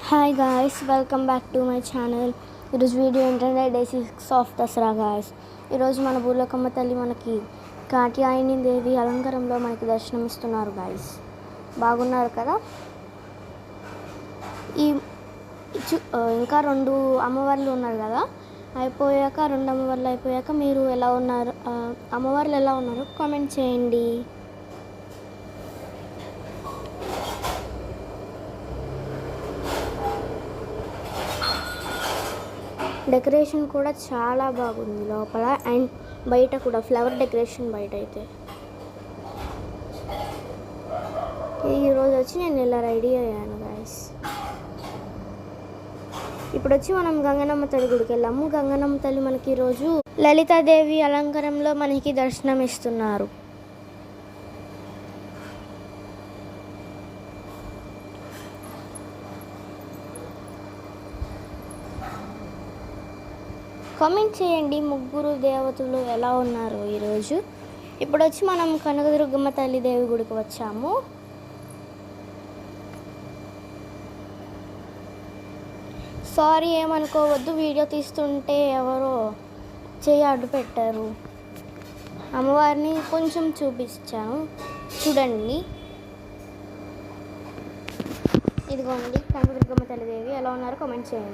Hi guys, welcome back to my channel. ఈరోజు video ఏంటంటే day 6 of Dasara guys. ఈరోజు మన భూలోకమ్మ తల్లి మనకి కాత్యాయని దేవి అలంకారంలో మనకి దర్శనం ఇస్తున్నారు గాయ్స్. బాగున్నారు కదా. ఇంకా 2 అమ్మవార్లు ఉన్నారు కదా, అయిపోయాక 2 అమ్మవార్లు అయిపోయాక మీరు ఎలా ఉన్నారు, అమ్మవార్లు ఎలా ఉన్నారు కామెంట్ చేయండి. డెకరేషన్ కూడా చాలా బాగుంది లోపల అండ్ బయట కూడా ఫ్లవర్ డెకరేషన్. బయట అయితే ఈరోజు వచ్చి నేను ఇలా రెడీ అయ్యాను గాయస్. ఇప్పుడు వచ్చి మనం గంగనమ్మ తల్లి గుడికి వెళ్ళాము. గంగనమ్మ తల్లి మనకి ఈరోజు లలితాదేవి అలంకారంలో మనకి దర్శనం ఇస్తున్నారు. కామెంట్ చేయండి ముగ్గురు దేవతలు ఎలా ఉన్నారు ఈరోజు. ఇప్పుడు వచ్చి మనం కనకదుర్గమ్మ తల్లి దేవి గుడికి వచ్చాము. సారీ ఏమనుకోవద్దు, వీడియో తీస్తుంటే ఎవరో చేయి అడ్డు పెట్టారు. అమ్మవారిని కొంచెం చూపించాను చూడండి. ఇదిగోండి కనకదుర్గమ్మ తల్లి దేవి ఎలా ఉన్నారు కామెంట్ చేయండి.